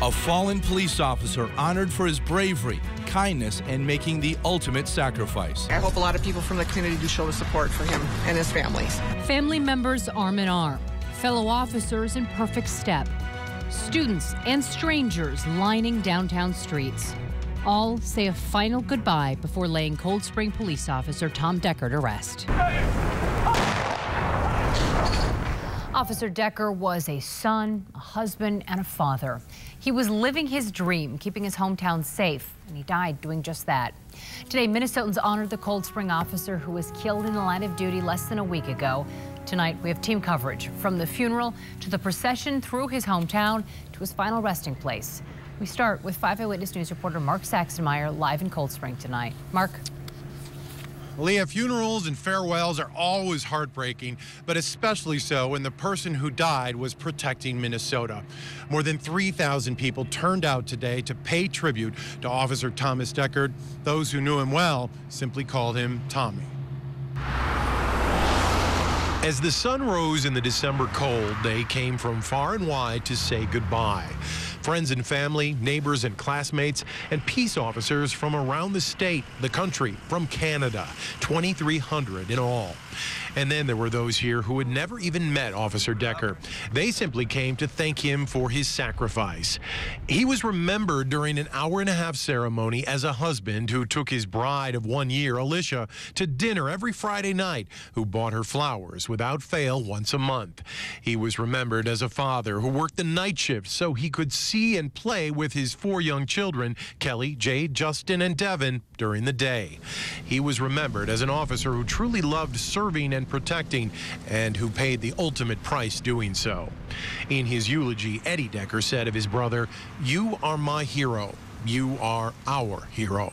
A fallen police officer honored for his bravery, kindness, and making the ultimate sacrifice. I hope a lot of people from the community do show the support for him and his families. Family members arm in arm, fellow officers in perfect step, students and strangers lining downtown streets. All say a final goodbye before laying Cold Spring police officer Tom Decker to rest. Officer Decker was a son, a husband, and a father. He was living his dream, keeping his hometown safe, and he died doing just that. Today, Minnesotans honored the Cold Spring officer who was killed in the line of duty less than a week ago. Tonight, we have team coverage from the funeral to the procession through his hometown to his final resting place. We start with 5 Eyewitness News reporter Mark Saxenmeyer live in Cold Spring tonight. Mark. Leah, funerals and farewells are always heartbreaking, but especially so when the person who died was protecting Minnesota. More than 3,000 people turned out today to pay tribute to Officer Thomas Deckard. Those who knew him well simply called him Tommy. As the sun rose in the December cold, they came from far and wide to say goodbye. Friends and family, neighbors and classmates, and peace officers from around the state, the country, from Canada, 2,300 in all. And then there were those here who had never even met Officer Decker. They simply came to thank him for his sacrifice. He was remembered during an hour-and-a-half ceremony as a husband who took his bride of 1 year, Alicia, to dinner every Friday night, who bought her flowers without fail once a month. He was remembered as a father who worked the night shift so he could see and play with his 4 young children, Kelly, Jade, Justin, and Devin, during the day. He was remembered as an officer who truly loved serving and protecting, and who paid the ultimate price doing so. In his eulogy, Eddie Decker said of his brother, "You are my hero. You are our hero."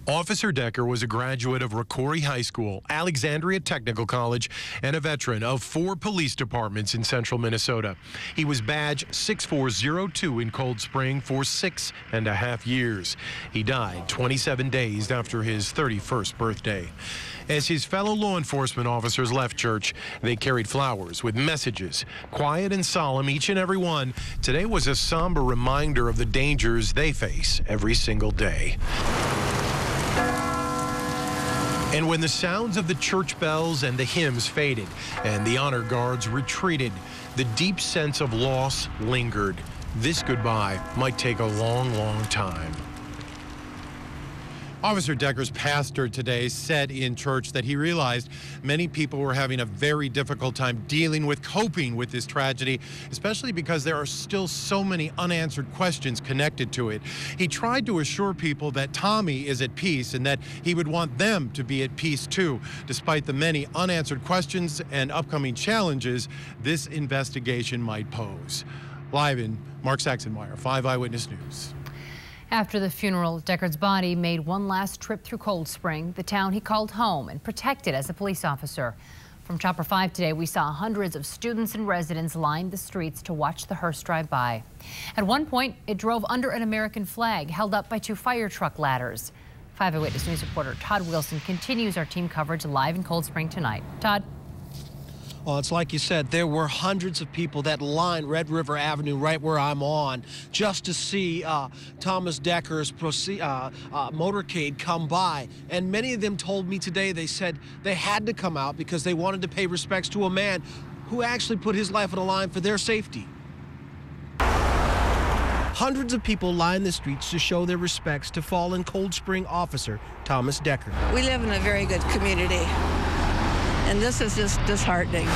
Officer Decker was a graduate of Rocori High School, Alexandria Technical College, and a veteran of 4 police departments in central Minnesota. He was badge 6402 in Cold Spring for 6.5 years. He died 27 days after his 31st birthday. As his fellow law enforcement officers left church, they carried flowers with messages, quiet and solemn, each and every one. Today was a somber reminder of the dangers they face every single day. And when the sounds of the church bells and the hymns faded and the honor guards retreated, the deep sense of loss lingered. This goodbye might take a long, long time. Officer Decker's pastor today said in church that he realized many people were having a very difficult time coping with this tragedy, especially because there are still so many unanswered questions connected to it. He tried to assure people that Tommy is at peace and that he would want them to be at peace too, despite the many unanswered questions and upcoming challenges this investigation might pose. Live in Mark Saxenmeyer, 5 Eyewitness News. After the funeral, Deckard's body made one last trip through Cold Spring, the town he called home and protected as a police officer. From Chopper 5 today, we saw hundreds of students and residents line the streets to watch the hearse drive by. At one point, it drove under an American flag held up by 2 fire truck ladders. 5 Eyewitness News reporter Todd Wilson continues our team coverage live in Cold Spring tonight. Todd. Well, it's like you said, there were hundreds of people that lined Red River Avenue right where I'm on just to see Thomas Decker's motorcade come by. And many of them told me today, they said they had to come out because they wanted to pay respects to a man who actually put his life on the line for their safety. Hundreds of people lined the streets to show their respects to fallen Cold Spring officer Thomas Decker. We live in a very good community, and this is just disheartening.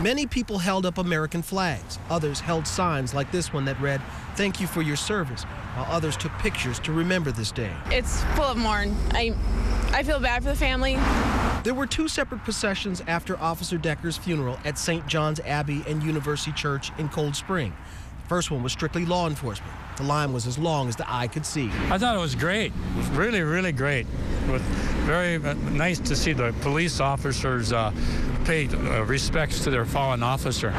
Many people held up American flags. Others held signs like this one that read, "Thank you for your service," while others took pictures to remember this day. It's full of mourn. I feel bad for the family. There were 2 separate processions after Officer Decker's funeral at St. John's Abbey and University Church in Cold Spring. The first one was strictly law enforcement. The line was as long as the eye could see. I thought it was great. It was really, really great. It was very nice to see the police officers pay respects to their fallen officer.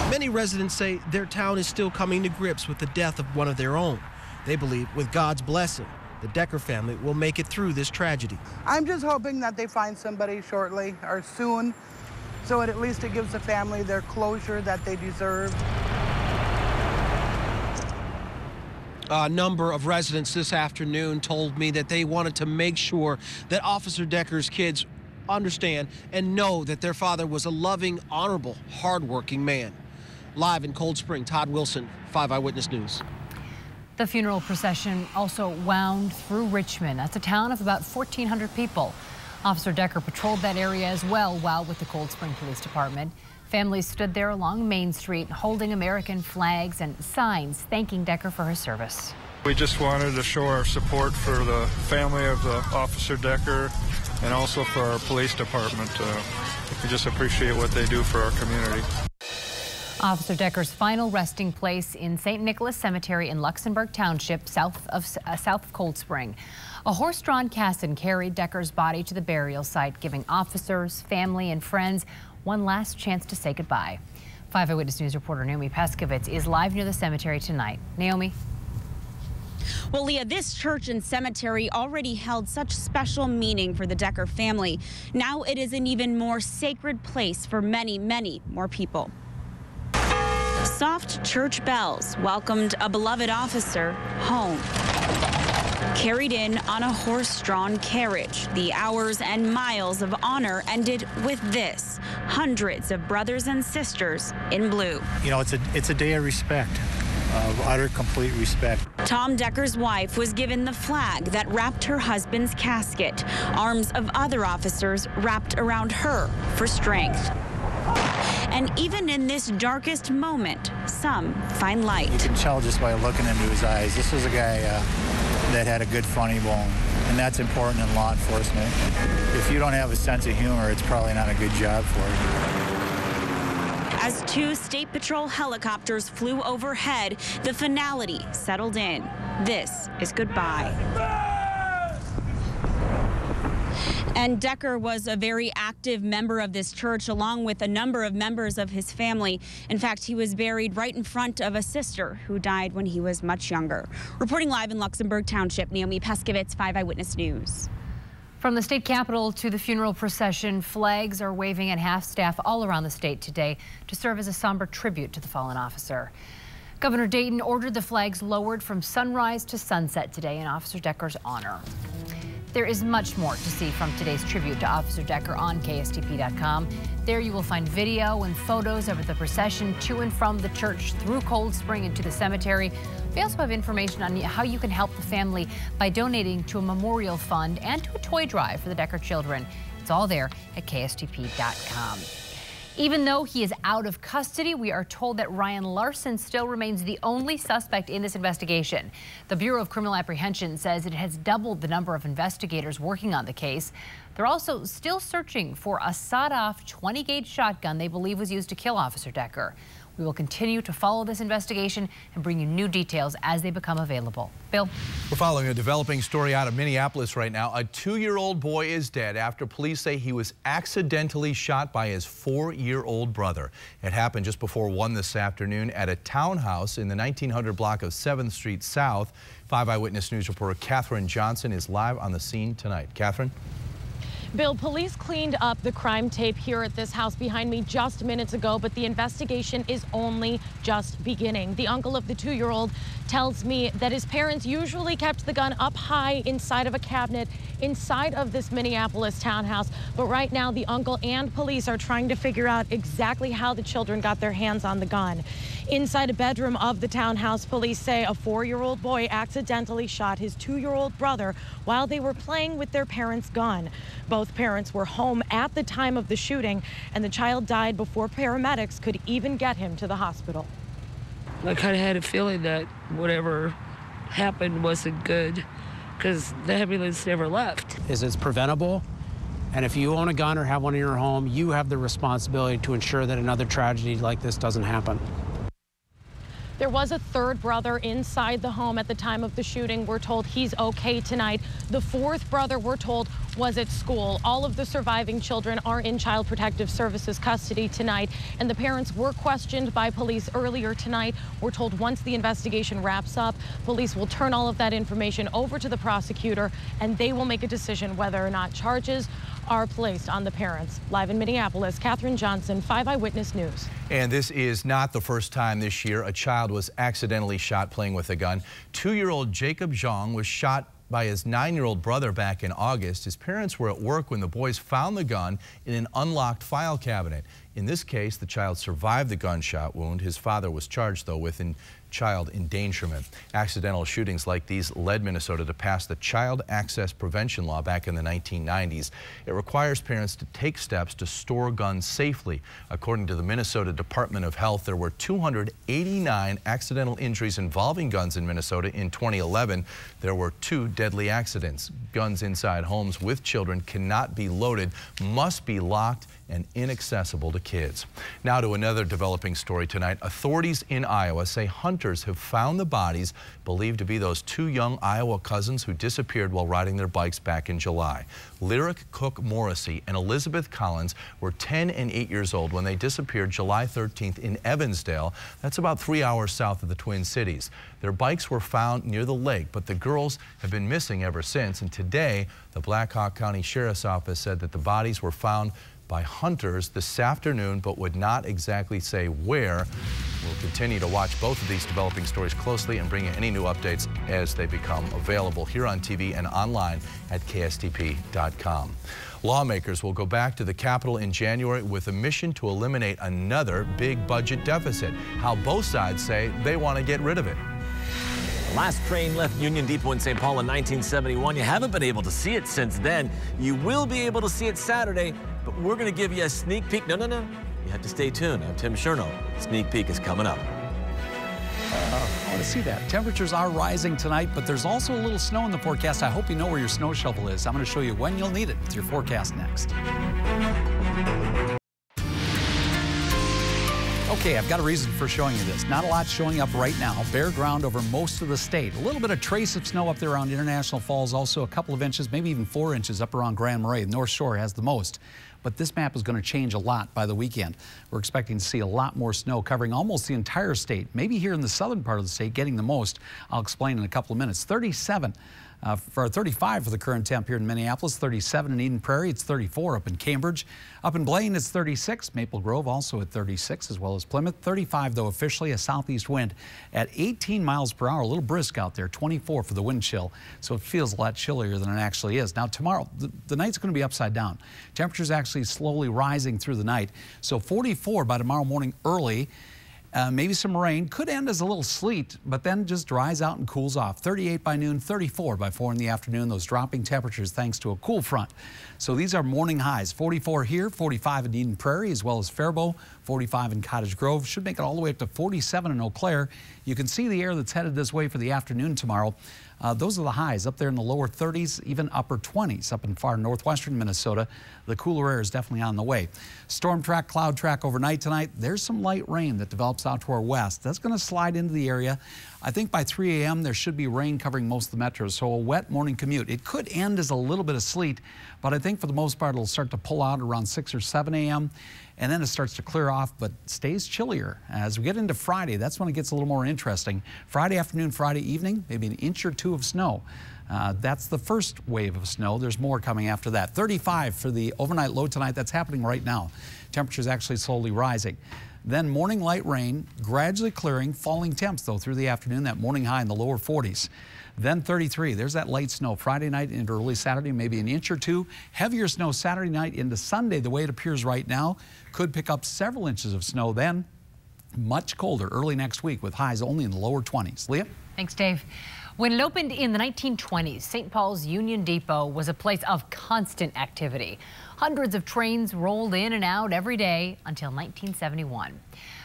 Many residents say their town is still coming to grips with the death of one of their own. They believe with God's blessing, the Decker family will make it through this tragedy. I'm just hoping that they find somebody shortly or soon, so at least it gives the family their closure that they deserve. A number of residents this afternoon told me that they wanted to make sure that Officer Decker's kids understand and know that their father was a loving, honorable, hardworking man. Live in Cold Spring, Todd Wilson, 5 Eyewitness News. The funeral procession also wound through Richmond. That's a town of about 1,400 people. Officer Decker patrolled that area as well while with the Cold Spring Police Department. Families stood there along Main Street holding American flags and signs thanking Decker for his service. We just wanted to show our support for the family of the Officer Decker and also for our police department. We just appreciate what they do for our community. Officer Decker's final resting place in St. Nicholas Cemetery in Luxembourg Township, south of Cold Spring. A horse-drawn casket carried Decker's body to the burial site, giving officers, family, and friends one last chance to say goodbye. 5 Eyewitness News reporter Naomi Peskovitz is live near the cemetery tonight. Naomi. Well, Leah, this church and cemetery already held such special meaning for the Decker family. Now it is an even more sacred place for many, many more people. Soft church bells welcomed a beloved officer home. Carried in on a horse-drawn carriage, the hours and miles of honor ended with this: hundreds of brothers and sisters in blue. You know, it's a day of respect, of utter, complete respect. Tom Decker's wife was given the flag that wrapped her husband's casket. Arms of other officers wrapped around her for strength. And even in this darkest moment, some find light. You can tell just by looking into his eyes. This was a guy that had a good funny bone, and that's important in law enforcement. If you don't have a sense of humor, it's probably not a good job for you. As 2 State Patrol helicopters flew overhead, the finality settled in. This is goodbye. And Decker was a very active member of this church, along with a number of members of his family. In fact, he was buried right in front of a sister who died when he was much younger. Reporting live in Luxembourg Township, Naomi Peskovitz, 5 Eyewitness News. From the state capitol to the funeral procession, flags are waving at half-staff all around the state today to serve as a somber tribute to the fallen officer. Governor Dayton ordered the flags lowered from sunrise to sunset today in Officer Decker's honor. There is much more to see from today's tribute to Officer Decker on KSTP.com. There you will find video and photos of the procession to and from the church through Cold Spring and to the cemetery. We also have information on how you can help the family by donating to a memorial fund and to a toy drive for the Decker children. It's all there at KSTP.com. Even though he is out of custody, we are told that Ryan Larson still remains the only suspect in this investigation. The Bureau of Criminal Apprehension says it has doubled the number of investigators working on the case. They're also still searching for a sawed-off 20-gauge shotgun they believe was used to kill Officer Decker. We will continue to follow this investigation and bring you new details as they become available. Bill? We're following a developing story out of Minneapolis right now. A 2-year-old boy is dead after police say he was accidentally shot by his 4-year-old brother. It happened just before 1 this afternoon at a townhouse in the 1900 block of 7th Street South. 5 Eyewitness News reporter Catherine Johnson is live on the scene tonight. Catherine? Bill, police cleaned up the crime tape here at this house behind me just minutes ago, but the investigation is only just beginning. The uncle of the 2-year-old tells me that his parents usually kept the gun up high inside of a cabinet inside of this Minneapolis townhouse. But right now, the uncle and police are trying to figure out exactly how the children got their hands on the gun. Inside a bedroom of the townhouse, police say a 4-year-old boy accidentally shot his 2-year-old brother while they were playing with their parents' gun. Both parents were home at the time of the shooting, and the child died before paramedics could even get him to the hospital. I kind of had a feeling that whatever happened wasn't good because the ambulance never left. It's preventable, and if you own a gun or have one in your home, you have the responsibility to ensure that another tragedy like this doesn't happen. There was a 3rd brother inside the home at the time of the shooting. We're told he's okay tonight. The 4th brother, we're told, was at school. All of the surviving children are in Child Protective Services custody tonight, and the parents were questioned by police earlier tonight. We're told once the investigation wraps up, police will turn all of that information over to the prosecutor, and they will make a decision whether or not charges are placed on the parents. Live in Minneapolis, Catherine Johnson, 5 Eyewitness News. And this is not the first time this year a child was accidentally shot playing with a gun. 2-year-old Jacob Zhang was shot by his 9-year-old brother back in August. His parents were at work when the boys found the gun in an unlocked file cabinet. In this case, the child survived the gunshot wound. His father was charged, though, with child endangerment. Accidental shootings like these led Minnesota to pass the Child Access Prevention Law back in the 1990s. It requires parents to take steps to store guns safely. According to the Minnesota Department of Health, there were 289 accidental injuries involving guns in Minnesota in 2011. There were 2 deadly accidents. Guns inside homes with children cannot be loaded, must be locked and inaccessible to kids. Now to another developing story tonight. Authorities in Iowa say hunters have found the bodies believed to be those 2 young Iowa cousins who disappeared while riding their bikes back in July. Lyric Cook Morrissey and Elizabeth Collins were 10 and 8 years old when they disappeared July 13th in Evansdale. That's about 3 hours south of the Twin Cities. Their bikes were found near the lake, but the girls have been missing ever since. And today, the Black Hawk County Sheriff's Office said that the bodies were found by hunters this afternoon, but would not exactly say where. We'll continue to watch both of these developing stories closely and bring you any new updates as they become available here on TV and online at KSTP.com. Lawmakers will go back to the Capitol in January with a mission to eliminate another big budget deficit. How both sides say they want to get rid of it. The last train left Union Depot in St. Paul in 1971. You haven't been able to see it since then. You will be able to see it Saturday, but we're going to give you a sneak peek. No. You have to stay tuned. I'm Tim Chernow. Sneak peek is coming up. I want to see that. Temperatures are rising tonight, but there's also a little snow in the forecast. I hope you know where your snow shovel is. I'm going to show you when you'll need it with your forecast next. Okay, I've got a reason for showing you this. Not a lot showing up right now. Bare ground over most of the state. A little bit of trace of snow up there around International Falls. Also a couple of inches, maybe even 4 inches up around Grand Marais. The North Shore has the most. But this map is going to change a lot by the weekend. We're expecting to see a lot more snow covering almost the entire state. Maybe here in the southern part of the state getting the most. I'll explain in a couple of minutes. 35 for the current temp here in Minneapolis, 37 in Eden Prairie, it's 34 up in Cambridge. Up in Blaine, it's 36. Maple Grove also at 36, as well as Plymouth. 35, though, officially a southeast wind at 18 miles per hour. A little brisk out there, 24 for the wind chill. So it feels a lot chillier than it actually is. Now, tomorrow, the night's going to be upside down. Temperatures actually slowly rising through the night. So 44 by tomorrow morning early. Maybe some rain, could end as a little sleet, but then just dries out and cools off. 38 by noon, 34 by 4 in the afternoon. Those dropping temperatures thanks to a cool front. So these are morning highs. 44 here, 45 in Eden Prairie, as well as Faribault, 45 in Cottage Grove. Should make it all the way up to 47 in Eau Claire. You can see the air that's headed this way for the afternoon tomorrow. Those are the highs up there in the lower 30s, even upper 20s up in far northwestern Minnesota. The cooler air is definitely on the way. Storm track, cloud track overnight tonight. There's some light rain that develops out to our west. That's going to slide into the area. I think by 3 a.m. there should be rain covering most of the metros, so a wet morning commute. It could end as a little bit of sleet, but I think for the most part it'll start to pull out around 6 or 7 a.m. and then it starts to clear off, but stays chillier. As we get into Friday, that's when it gets a little more interesting. Friday afternoon, Friday evening, maybe an inch or 2 of snow. That's the first wave of snow. There's more coming after that. 35 for the overnight low tonight. That's happening right now. Temperatures actually slowly rising. Then morning light rain, gradually clearing, falling temps though through the afternoon, that morning high in the lower 40s. Then 33, there's that light snow Friday night into early Saturday, maybe an inch or 2. Heavier snow Saturday night into Sunday, the way it appears right now. Could pick up several inches of snow then. Much colder early next week with highs only in the lower 20s. Leah? Thanks, Dave. When it opened in the 1920s, St. Paul's Union Depot was a place of constant activity. Hundreds of trains rolled in and out every day until 1971.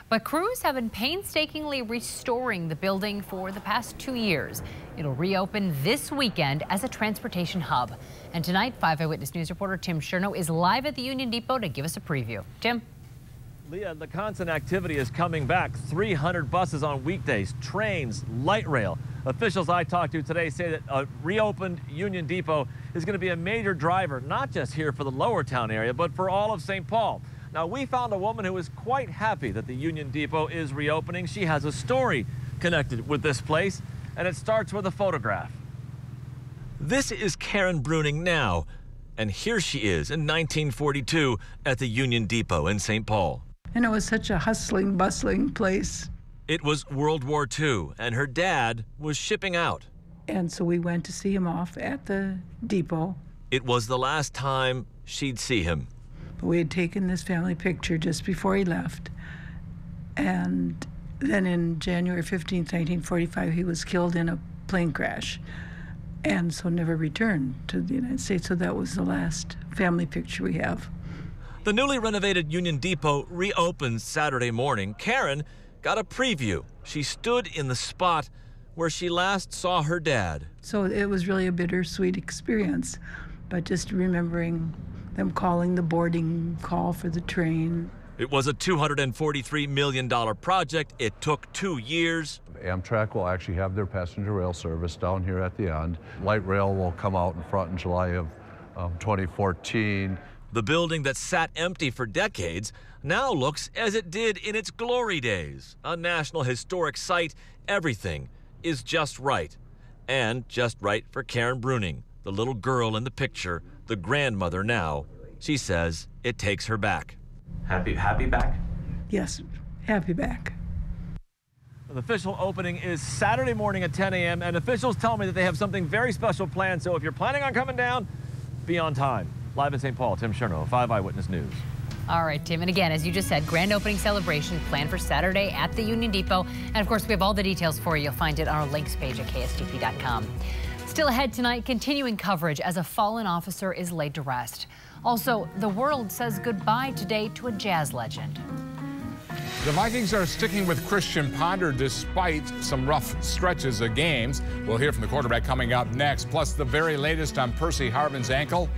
But crews have been painstakingly restoring the building for the past 2 years. It'll reopen this weekend as a transportation hub. And tonight, 5 Eyewitness News reporter Tim Chernow is live at the Union Depot to give us a preview. Tim? Leah, the constant activity is coming back. 300 buses on weekdays, trains, light rail. Officials I talked to today say that a reopened Union Depot is going to be a major driver, not just here for the Lower Town area, but for all of St. Paul. Now, we found a woman who is quite happy that the Union Depot is reopening. She has a story connected with this place, and it starts with a photograph. This is Karen Bruning now. And here she is in 1942 at the Union Depot in St. Paul. And it was such a hustling, bustling place. It was World War II, and her dad was shipping out. And so we went to see him off at the depot. It was the last time she'd see him. But we had taken this family picture just before he left. And then in January 15th, 1945, he was killed in a plane crash. And so never returned to the United States. So that was the last family picture we have. The newly renovated Union Depot reopens Saturday morning. Karen got a preview. She stood in the spot where she last saw her dad. So it was really a bittersweet experience, but just remembering them calling the boarding call for the train. It was a $243 million project. It took 2 years. Amtrak will actually have their passenger rail service down here at the end. Light rail will come out in front in July of 2014. The building that sat empty for decades now looks as it did in its glory days. A National Historic Site, everything is just right. And just right for Karen Bruning, the little girl in the picture, the grandmother now. She says it takes her back. Happy back? Yes, happy back. The official opening is Saturday morning at 10 a.m. and officials tell me that they have something very special planned. So if you're planning on coming down, be on time. Live in St. Paul, Tim Chernow, 5 Eyewitness News. All right, Tim. And again, as you just said, grand opening celebration planned for Saturday at the Union Depot. And of course, we have all the details for you. You'll find it on our links page at KSTP.com. Still ahead tonight, continuing coverage as a fallen officer is laid to rest. Also, the world says goodbye today to a jazz legend. The Vikings are sticking with Christian Ponder despite some rough stretches of games. We'll hear from the quarterback coming up next, plus the very latest on Percy Harvin's ankle,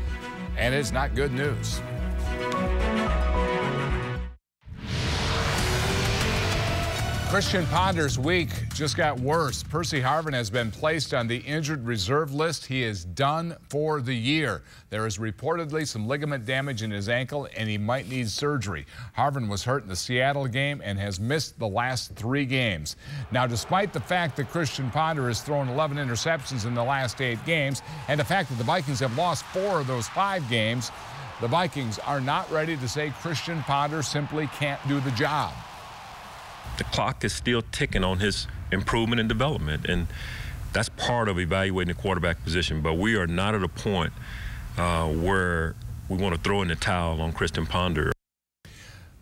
and it's not good news. Christian Ponder's week just got worse. Percy Harvin has been placed on the injured reserve list. He is done for the year. There is reportedly some ligament damage in his ankle, and he might need surgery. Harvin was hurt in the Seattle game and has missed the last 3 games. Now, despite the fact that Christian Ponder has thrown 11 interceptions in the last 8 games, and the fact that the Vikings have lost 4 of those 5 games, the Vikings are not ready to say Christian Ponder simply can't do the job. The clock is still ticking on his improvement and development, and that's part of evaluating the quarterback position. But we are not at a point where we want to throw in the towel on Christian Ponder.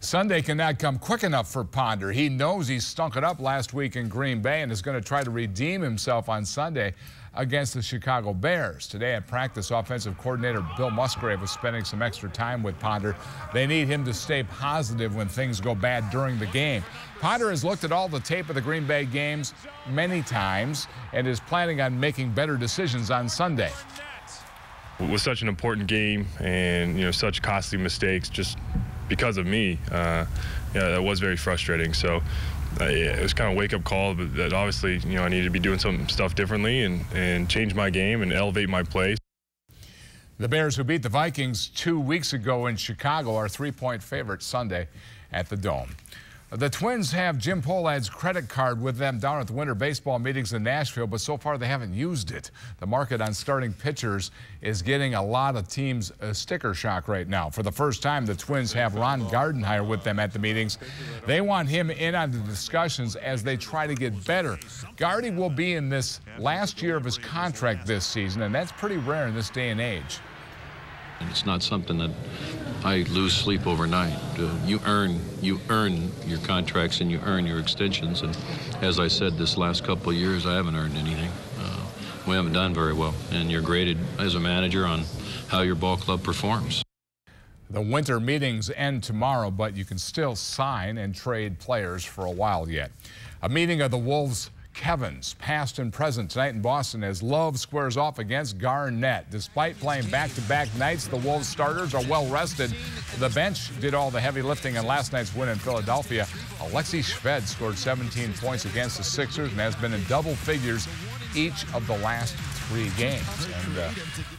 Sunday cannot come quick enough for Ponder. He knows he stunk it up last week in Green Bay and is going to try to redeem himself on Sunday against the Chicago Bears. Today at practice, offensive coordinator Bill Musgrave was spending some extra time with Ponder. They need him to stay positive when things go bad during the game. Ponder has looked at all the tape of the Green Bay games many times and is planning on making better decisions on Sunday. It was such an important game, and such costly mistakes just because of me. That was very frustrating. So it was kind of a wake-up call, but that obviously I needed to be doing some stuff differently and change my game and elevate my play. The Bears, who beat the Vikings 2 weeks ago in Chicago, are 3-point favorites Sunday at the Dome. The Twins have Jim Pollad's credit card with them down at the winter baseball meetings in Nashville, but so far they haven't used it. The market on starting pitchers is getting a lot of teams a sticker shock right now. For the first time, the Twins have Ron Gardenhire with them at the meetings. They want him in on the discussions as they try to get better. Gardy will be in this last year of his contract this season, and that's pretty rare in this day and age. It's not something that I lose sleep overnight. You earn your contracts and you earn your extensions. And as I said, this last couple of years, I haven't earned anything. We haven't done very well. And you're graded as a manager on how your ball club performs. The winter meetings end tomorrow, but you can still sign and trade players for a while yet. A meeting of the Wolves' Kevins, past and present, tonight in Boston as Love squares off against Garnett. Despite playing back-to-back nights, the Wolves starters are well rested. The bench did all the heavy lifting in last night's win in Philadelphia. Alexei Shved scored 17 points against the Sixers and has been in double figures each of the last 3 games. And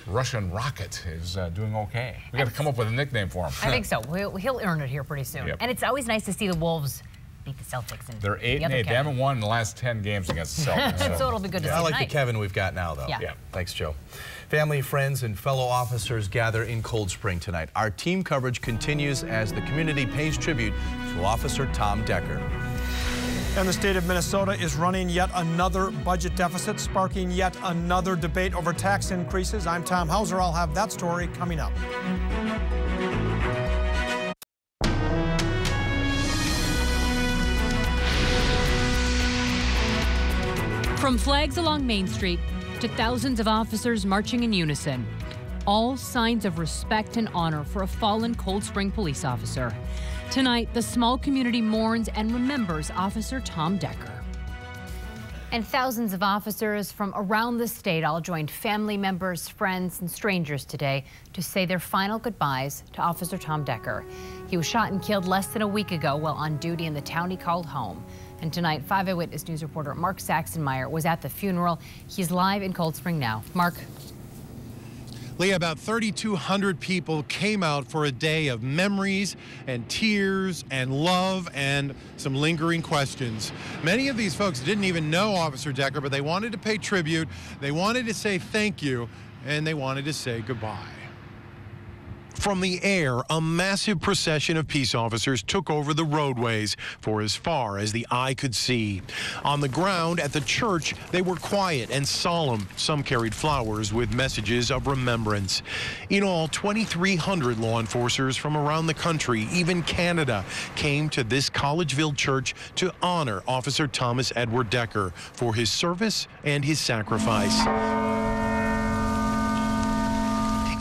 Russian Rocket is doing okay. We got to come up with a nickname for him. I think so. He'll earn it here pretty soon. Yep. And it's always nice to see the Wolves beat the Celtics. And they're 8-8. They haven't won in the last 10 games against the Celtics. So it'll be good to see I like tonight. the Kevin we've got now, though. Yeah. Thanks, Joe. Family, friends, and fellow officers gather in Cold Spring tonight. Our team coverage continues as the community pays tribute to Officer Tom Decker. And the state of Minnesota is running yet another budget deficit, sparking yet another debate over tax increases. I'm Tom Hauser. I'll have that story coming up. From flags along Main Street to thousands of officers marching in unison, all signs of respect and honor for a fallen Cold Spring police officer. Tonight, the small community mourns and remembers Officer Tom Decker. And thousands of officers from around the state all joined family members, friends, and strangers today to say their final goodbyes to Officer Tom Decker. He was shot and killed less than a week ago while on duty in the town he called home. And tonight, 5 Eyewitness News reporter Mark Saxenmeyer was at the funeral. He's live in Cold Spring now. Mark. Leah, about 3,200 people came out for a day of memories and tears and love and some lingering questions. Many of these folks didn't even know Officer Decker, but they wanted to pay tribute, they wanted to say thank you, and they wanted to say goodbye. From the air, a massive procession of peace officers took over the roadways for as far as the eye could see. On the ground at the church, they were quiet and solemn. Some carried flowers with messages of remembrance. In all, 2,300 law enforcers from around the country, even Canada, came to this Collegeville church to honor Officer Thomas Edward Decker for his service and his sacrifice.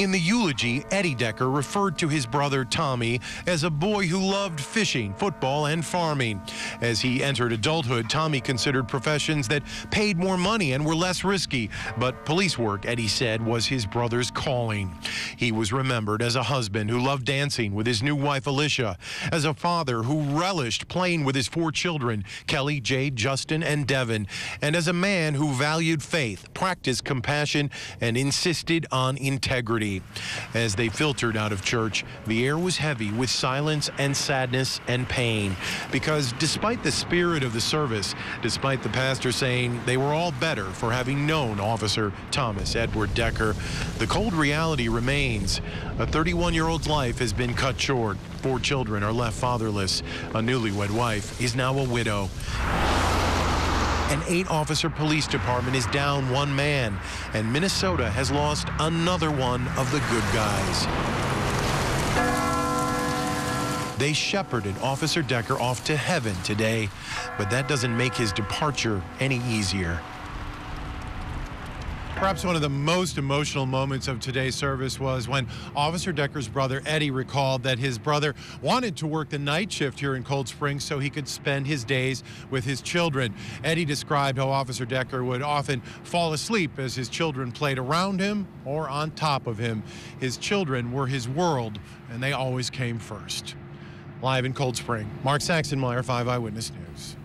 In the eulogy, Eddie Decker referred to his brother Tommy as a boy who loved fishing, football, and farming. As he entered adulthood, Tommy considered professions that paid more money and were less risky. But police work, Eddie said, was his brother's calling. He was remembered as a husband who loved dancing with his new wife, Alicia, as a father who relished playing with his 4 children, Kelly, Jade, Justin, and Devin, and as a man who valued faith, practiced compassion, and insisted on integrity. As they filtered out of church, the air was heavy with silence and sadness and pain, because despite the spirit of the service, despite the pastor saying they were all better for having known Officer Thomas Edward Decker, the cold reality remains. A 31-year-old's life has been cut short. 4 children are left fatherless. A newlywed wife is now a widow. An 8-officer police department is down 1 man, and Minnesota has lost another one of the good guys. They shepherded Officer Decker off to heaven today, but that doesn't make his departure any easier. Perhaps one of the most emotional moments of today's service was when Officer Decker's brother Eddie recalled that his brother wanted to work the night shift here in Cold Spring so he could spend his days with his children. Eddie described how Officer Decker would often fall asleep as his children played around him or on top of him. His children were his world, and they always came first. Live in Cold Spring, Mark Saxenmeyer, 5 Eyewitness News.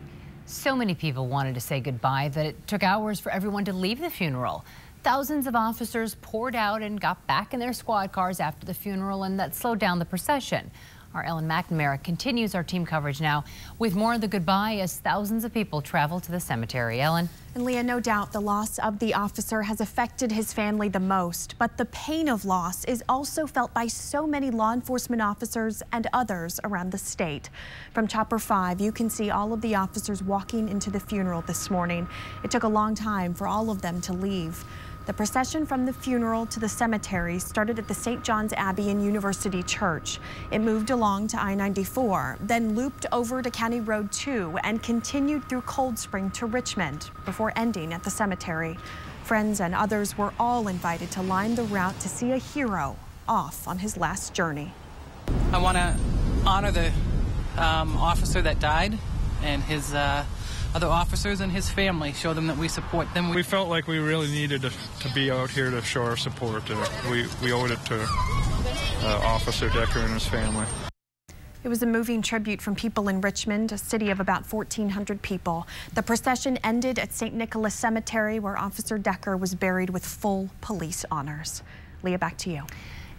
So many people wanted to say goodbye that it took hours for everyone to leave the funeral. Thousands of officers poured out and got back in their squad cars after the funeral, and that slowed down the procession. Our Ellen McNamara continues our team coverage now with more of the goodbye as thousands of people travel to the cemetery. Ellen? And Leah, no doubt the loss of the officer has affected his family the most, but the pain of loss is also felt by so many law enforcement officers and others around the state. From Chopper 5, you can see all of the officers walking into the funeral this morning. It took a long time for all of them to leave. The procession from the funeral to the cemetery started at the St. John's Abbey and University Church. It moved along to I-94, then looped over to County Road 2 and continued through Cold Spring to Richmond before ending at the cemetery. Friends and others were all invited to line the route to see a hero off on his last journey. I want to honor the officer that died and his other officers and his family, show them that we support them. We felt like we really needed to be out here to show our support. We owed it to Officer Decker and his family. It was a moving tribute from people in Richmond, a city of about 1,400 people. The procession ended at St. Nicholas Cemetery, where Officer Decker was buried with full police honors. Leah, back to you.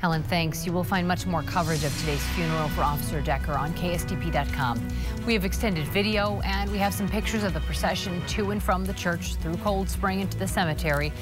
Helen, thanks. You will find much more coverage of today's funeral for Officer Decker on KSTP.com. We have extended video and we have some pictures of the procession to and from the church through Cold Spring into the cemetery.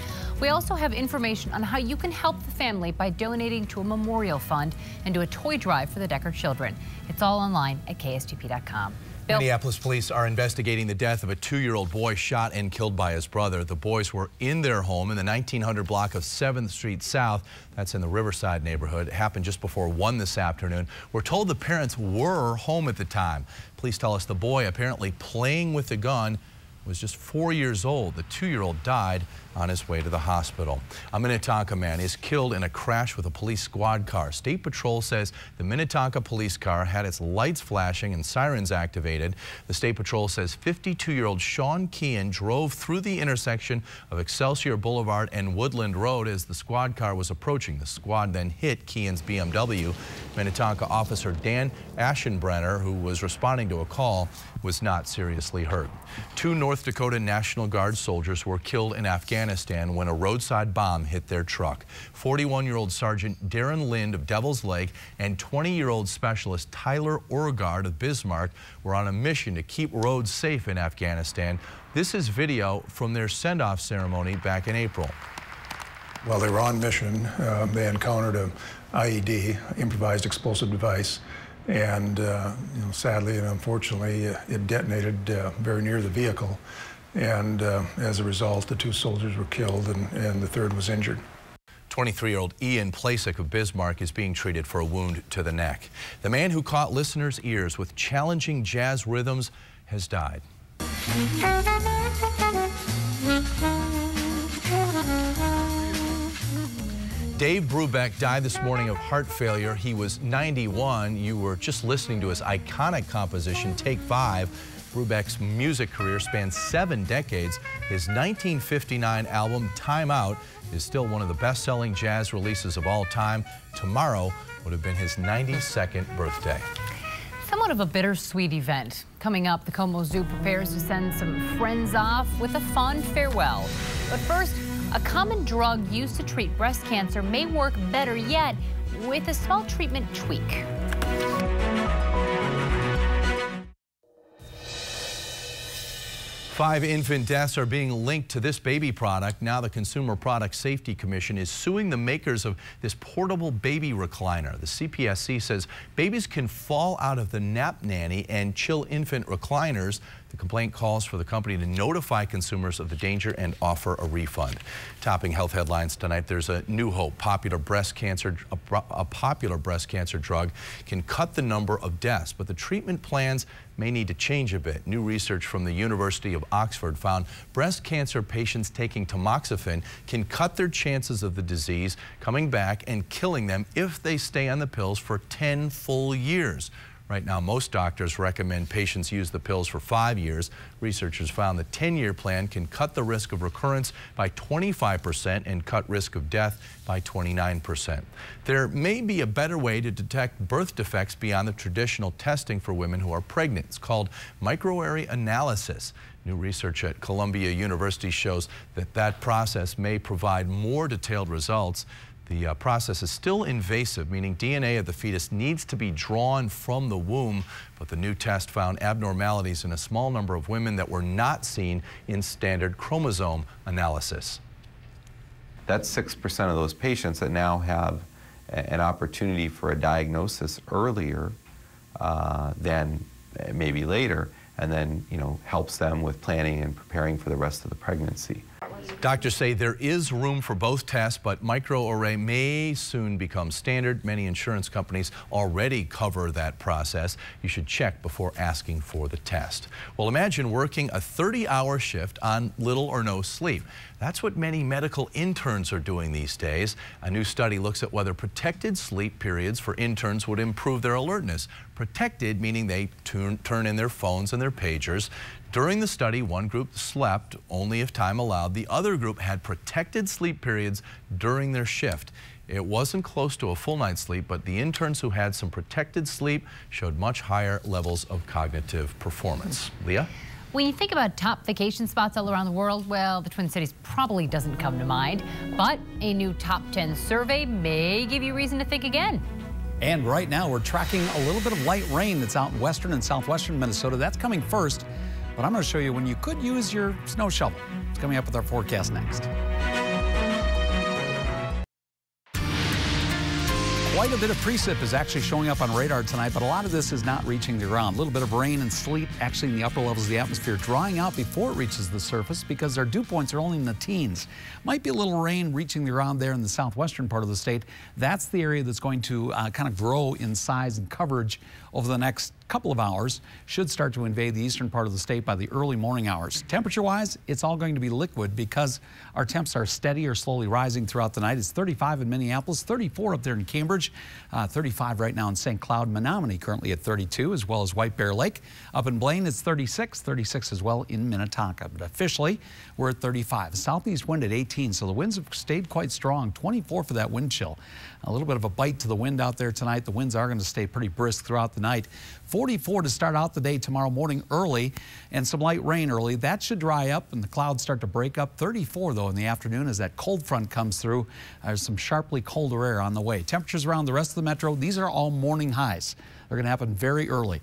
We also have information on how you can help the family by donating to a memorial fund and to a toy drive for the Decker children. It's all online at KSTP.com. Bill. Minneapolis police are investigating the death of a 2-year-old boy shot and killed by his brother. The boys were in their home in the 1900 block of 7th Street South. That's in the Riverside neighborhood. It happened just before 1 this afternoon. We're told the parents were home at the time. Police tell us the boy, apparently playing with the gun, was just 4 years old. The 2-year-old died on his way to the hospital. A Minnetonka man is killed in a crash with a police squad car. State Patrol says the Minnetonka police car had its lights flashing and sirens activated. The State Patrol says 52-year-old Sean Kean drove through the intersection of Excelsior Boulevard and Woodland Road as the squad car was approaching. The squad then hit Kean's BMW. Minnetonka officer Dan Aschenbrenner, who was responding to a call, was not seriously hurt. 2 North Dakota National Guard soldiers were killed in Afghanistan when a roadside bomb hit their truck. 41-year-old Sergeant Darren Lind of Devil's Lake and 20-year-old Specialist Tyler Orgard of Bismarck were on a mission to keep roads safe in Afghanistan. This is video from their send-off ceremony back in April. While they were on mission, they encountered an IED, improvised explosive device, and sadly and unfortunately, it detonated very near the vehicle. And as a result, the 2 soldiers were killed and the 3rd was injured. 23-year-old Ian Plasek of Bismarck is being treated for a wound to the neck. The man who caught listeners' ears with challenging jazz rhythms has died. Dave Brubeck died this morning of heart failure. He was 91. You were just listening to his iconic composition, Take 5. Brubeck's music career spans 7 decades. His 1959 album, Time Out, is still one of the best-selling jazz releases of all time. Tomorrow would have been his 92nd birthday. Somewhat of a bittersweet event. Coming up, the Como Zoo prepares to send some friends off with a fond farewell. But first, a common drug used to treat breast cancer may work better yet with a small treatment tweak. 5 infant deaths are being linked to this baby product. Now the Consumer Product Safety Commission is suing the makers of this portable baby recliner. The CPSC says babies can fall out of the nap nanny and chill infant recliners. The complaint calls for the company to notify consumers of the danger and offer a refund. Topping health headlines tonight, there's a new hope. A popular breast cancer drug can cut the number of deaths, but the treatment plans may need to change a bit. New research from the University of Oxford found breast cancer patients taking tamoxifen can cut their chances of the disease coming back and killing them if they stay on the pills for 10 full years. Right now, most doctors recommend patients use the pills for 5 years. Researchers found the 10-year plan can cut the risk of recurrence by 25% and cut risk of death by 29%. There may be a better way to detect birth defects beyond the traditional testing for women who are pregnant. It's called microarray analysis. New research at Columbia University shows that that process may provide more detailed results. The process is still invasive, meaning DNA of the fetus needs to be drawn from the womb, but the new test found abnormalities in a small number of women that were not seen in standard chromosome analysis. That's 6% of those patients that now have an opportunity for a diagnosis earlier than maybe later, and then, helps them with planning and preparing for the rest of the pregnancy. Doctors say there is room for both tests, but microarray may soon become standard. Many insurance companies already cover that process. You should check before asking for the test. Well, imagine working a 30-hour shift on little or no sleep. That's what many medical interns are doing these days. A new study looks at whether protected sleep periods for interns would improve their alertness. Protected meaning they turn in their phones and their pagers. During the study, one group slept only if time allowed. The other group had protected sleep periods during their shift. It wasn't close to a full night's sleep, but the interns who had some protected sleep showed much higher levels of cognitive performance. Leah? When you think about top vacation spots all around the world, well, the Twin Cities probably doesn't come to mind, but a new top 10 survey may give you reason to think again. And right now we're tracking a little bit of light rain that's out in western and southwestern Minnesota. That's coming first, but I'm going to show you when you could use your snow shovel. It's coming up with our forecast next. Quite a bit of precip is actually showing up on radar tonight, but a lot of this is not reaching the ground. A little bit of rain and sleet actually in the upper levels of the atmosphere, drying out before it reaches the surface because our dew points are only in the teens. Might be a little rain reaching the ground there in the southwestern part of the state. That's the area that's going to kind of grow in size and coverage over the next couple of hours. Should start to invade the eastern part of the state by the early morning hours. Temperature-wise, it's all going to be liquid because our temps are steady or slowly rising throughout the night. It's 35 in Minneapolis, 34 up there in Cambridge, 35 right now in St. Cloud, Menominee currently at 32, as well as White Bear Lake. Up in Blaine, it's 36, 36 as well in Minnetonka. But officially, we're at 35. Southeast wind at 18, so the winds have stayed quite strong. 24 for that wind chill. A little bit of a bite to the wind out there tonight. The winds are going to stay pretty brisk throughout the night. 44 to start out the day tomorrow morning early, and some light rain early. That should dry up and the clouds start to break up. 34 though in the afternoon as that cold front comes through. There's some sharply colder air on the way. Temperatures around the rest of the metro, these are all morning highs. They're going to happen very early.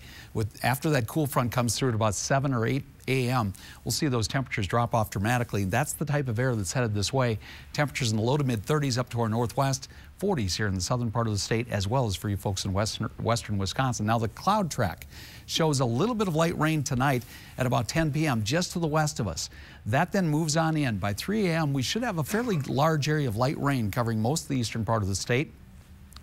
After that cool front comes through at about 7 or 8 a.m., we'll see those temperatures drop off dramatically. That's the type of air that's headed this way. Temperatures in the low to mid 30s up to our northwest, 40s here in the southern part of the state, as well as for you folks in western Wisconsin. Now the cloud track shows a little bit of light rain tonight at about 10 p.m. just to the west of us. That then moves on in. By 3 a.m., we should have a fairly large area of light rain covering most of the eastern part of the state.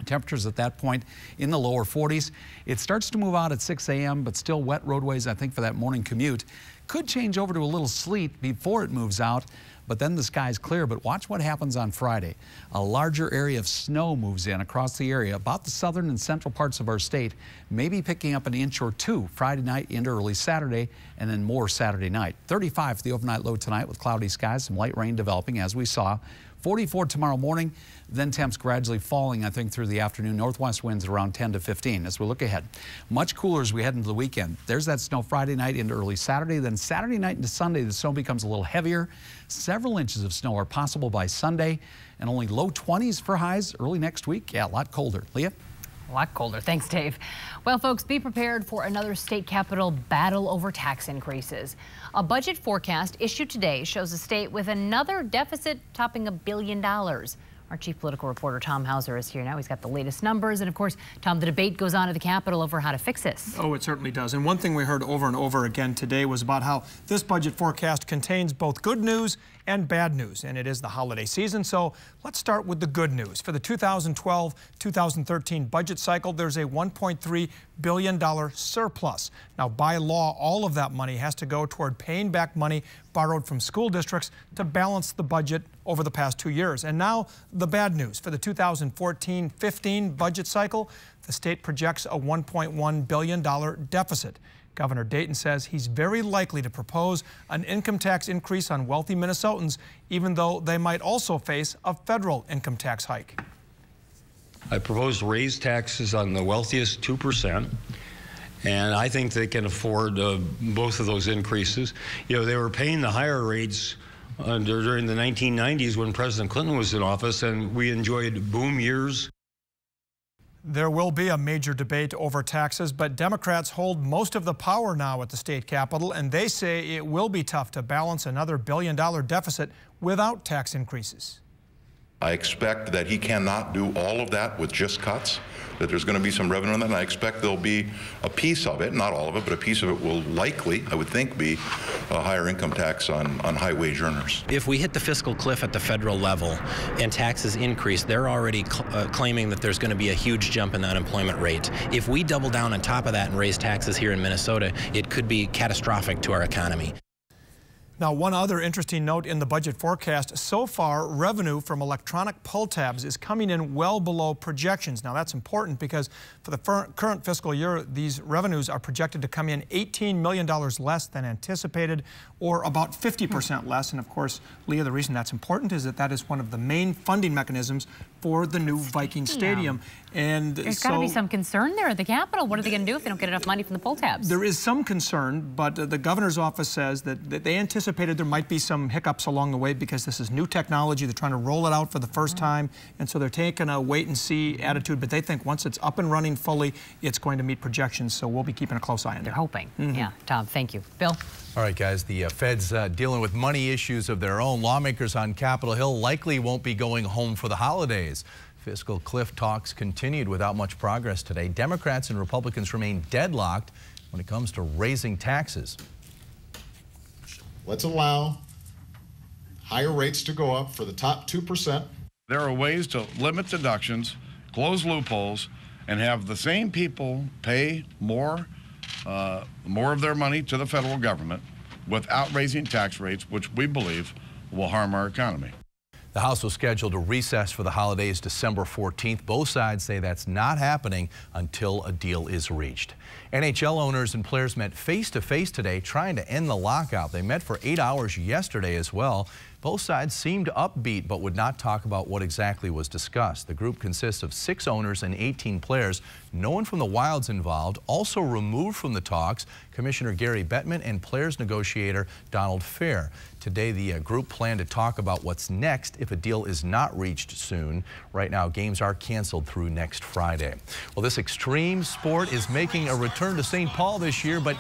Temperatures at that point in the lower 40s. It starts to move out at 6 a.m., but still wet roadways, I think, for that morning commute. Could change over to a little sleet before it moves out, but then the sky's clear. But watch what happens on Friday. A larger area of snow moves in across the area, about the southern and central parts of our state, maybe picking up an inch or two Friday night into early Saturday, and then more Saturday night. 35 for the overnight low tonight with cloudy skies, some light rain developing as we saw. 44 tomorrow morning, then temps gradually falling, I think, through the afternoon. Northwest winds around 10 to 15 as we look ahead. Much cooler as we head into the weekend. There's that snow Friday night into early Saturday. Then Saturday night into Sunday, the snow becomes a little heavier. Several inches of snow are possible by Sunday, and only low 20s for highs early next week. Yeah, a lot colder. Leah? A lot colder. Thanks, Dave. Well, folks, be prepared for another state capitol battle over tax increases. A budget forecast issued today shows a state with another deficit topping $1 billion. Our chief political reporter, Tom Hauser, is here now. He's got the latest numbers. And of course, Tom, the debate goes on at the Capitol over how to fix this. Oh, it certainly does. And one thing we heard over and over again today was about how this budget forecast contains both good news and bad news. And it is the holiday season. So let's start with the good news. For the 2012-2013 budget cycle, there's a $1.3 billion surplus. Now, by law, all of that money has to go toward paying back money borrowed from school districts to balance the budget over the past 2 years. And now the bad news. For the 2014-15 budget cycle, the state projects a $1.1 billion deficit. Governor Dayton says he's very likely to propose an income tax increase on wealthy Minnesotans, even though they might also face a federal income tax hike. I propose to raise taxes on the wealthiest 2%. And I think they can afford both of those increases. You know, they were paying the higher rates during the 1990s when President Clinton was in office, and we enjoyed boom years. There will be a major debate over taxes, but Democrats hold most of the power now at the state capitol, and they say it will be tough to balance another $1 billion deficit without tax increases. I expect that he cannot do all of that with just cuts, that there's going to be some revenue on that, and I expect there'll be a piece of it, not all of it, but a piece of it will likely, I would think, be a higher income tax on high wage earners. If we hit the fiscal cliff at the federal level and taxes increase, they're already claiming that there's going to be a huge jump in the unemployment rate. If we double down on top of that and raise taxes here in Minnesota, it could be catastrophic to our economy. Now, one other interesting note in the budget forecast, so far revenue from electronic pull tabs is coming in well below projections. Now, that's important because for the current fiscal year, these revenues are projected to come in $18 million less than anticipated, or about 50% less. And of course, Leah, the reason that's important is that that is one of the main funding mechanisms for the new Viking Stadium. And there's got to be some concern there at the Capitol. What are they going to do if they don't get enough money from the pull tabs? There is some concern, but the governor's office says that they anticipated there might be some hiccups along the way because this is new technology. They're trying to roll it out for the first time, and so they're taking a wait-and-see attitude, but they think once it's up and running fully, it's going to meet projections, so we'll be keeping a close eye on it. They're hoping. Yeah, Tom, thank you. Bill? All right, guys, the Fed's dealing with money issues of their own. Lawmakers on Capitol Hill likely won't be going home for the holidays. Fiscal cliff talks continued without much progress today. Democrats and Republicans remain deadlocked when it comes to raising taxes. Let's allow higher rates to go up for the top 2%. There are ways to limit deductions, close loopholes, and have the same people pay more of their money to the federal government without raising tax rates, which we believe will harm our economy. The House was scheduled to recess for the holidays December 14th. Both sides say that's not happening until a deal is reached. NHL owners and players met face-to-face today trying to end the lockout. They met for 8 hours yesterday as well. Both sides seemed upbeat but would not talk about what exactly was discussed. The group consists of 6 owners and 18 players. No one from the Wilds involved. Also removed from the talks, Commissioner Gary Bettman and players negotiator Donald Fair. Today, the group planned to talk about what's next if a deal is not reached soon. Right now, games are canceled through next Friday. Well, this extreme sport is making a return to St. Paul this year, but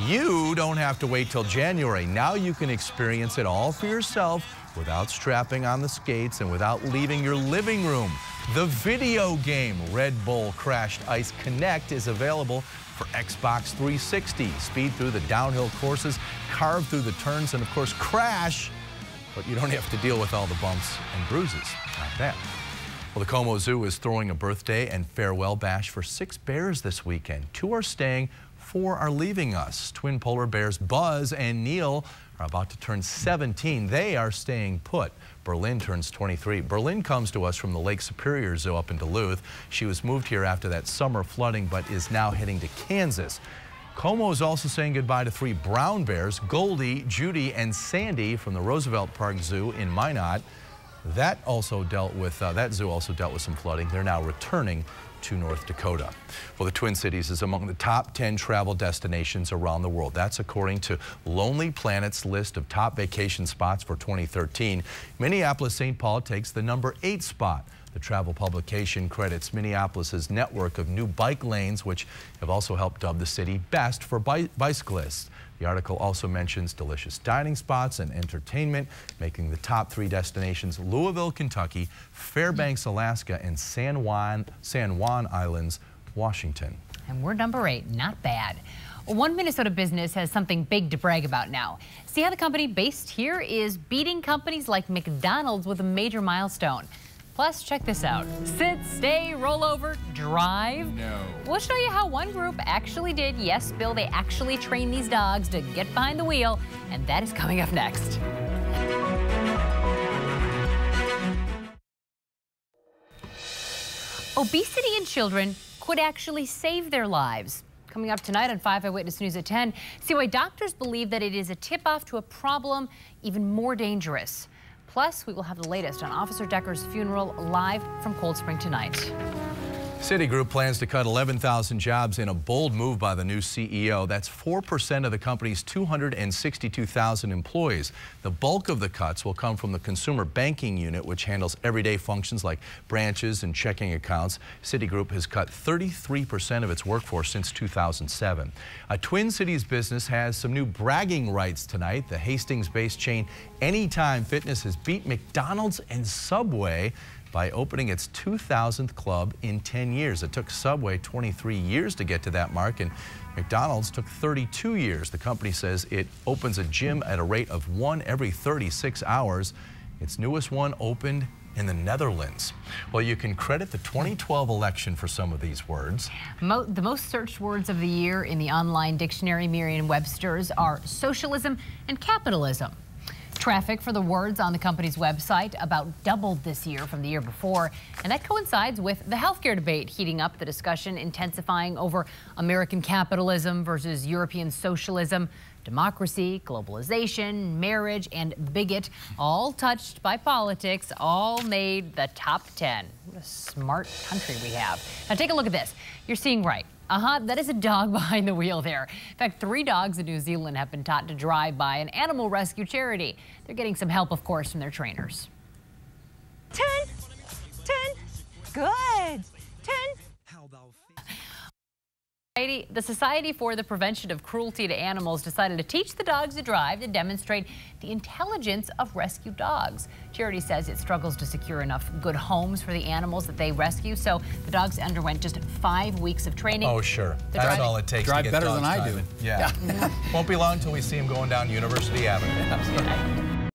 you don't have to wait till January. Now you can experience it all for yourself without strapping on the skates and without leaving your living room. The video game Red Bull Crashed Ice Connect is available for Xbox 360. Speed through the downhill courses, carve through the turns, and of course crash, but you don't have to deal with all the bumps and bruises. Not bad. Well, the Como Zoo is throwing a birthday and farewell bash for 6 bears this weekend. 2 are staying, 4 are leaving us. Twin polar bears Buzz and Neil are about to turn 17. They are staying put. Berlin turns 23. Berlin comes to us from the Lake Superior Zoo up in Duluth. She was moved here after that summer flooding, but is now heading to Kansas. Como is also saying goodbye to 3 brown bears, Goldie, Judy, and Sandy from the Roosevelt Park Zoo in Minot. That zoo also dealt with some flooding. They're now returning to North Dakota. Well, the Twin Cities is among the top 10 travel destinations around the world. That's according to Lonely Planet's list of top vacation spots for 2013. Minneapolis-St. Paul takes the number 8 spot. The travel publication credits Minneapolis's network of new bike lanes, which have also helped dub the city best for bicyclists. The article also mentions delicious dining spots and entertainment, making the top 3 destinations Louisville, Kentucky, Fairbanks, Alaska, and San Juan Islands, Washington. And we're number 8, not bad. One Minnesota business has something big to brag about now. See how the company based here is beating companies like McDonald's with a major milestone. Plus, check this out. Sit, stay, roll over, drive. No. We'll show you how one group actually did. Yes, Bill, they actually trained these dogs to get behind the wheel, and that is coming up next. Obesity in children could actually save their lives. Coming up tonight on 5 Eyewitness News at 10, see why doctors believe that it is a tip-off to a problem even more dangerous. Plus, we will have the latest on Officer Decker's funeral live from Cold Spring tonight. Citigroup plans to cut 11,000 jobs in a bold move by the new CEO. That's 4% of the company's 262,000 employees. The bulk of the cuts will come from the consumer banking unit, which handles everyday functions like branches and checking accounts. Citigroup has cut 33% of its workforce since 2007. A Twin Cities business has some new bragging rights tonight. The Hastings-based chain Anytime Fitness has beat McDonald's and Subway by opening its 2,000th club in 10 years. It took Subway 23 years to get to that mark, and McDonald's took 32 years. The company says it opens a gym at a rate of 1 every 36 hours. Its newest one opened in the Netherlands. Well, you can credit the 2012 election for some of these words. The most searched words of the year in the online dictionary Merriam-Webster's are socialism and capitalism. Traffic for the words on the company's website about doubled this year from the year before, and that coincides with the healthcare debate heating up, the discussion intensifying over American capitalism versus European socialism, democracy, globalization, marriage, and bigot, all touched by politics, all made the top 10. What a smart country we have. Now take a look at this. You're seeing right. That is a dog behind the wheel there. In fact, 3 dogs in New Zealand have been taught to drive by an animal rescue charity. They're getting some help, of course, from their trainers. 10, 10, good, 10. The Society for the Prevention of Cruelty to Animals decided to teach the dogs to drive to demonstrate the intelligence of rescued dogs. Charity says it struggles to secure enough good homes for the animals that they rescue, so the dogs underwent just 5 weeks of training. Oh, sure. That's all it takes to get better dogs than I do. Yeah. Won't be long until we see them going down University Avenue.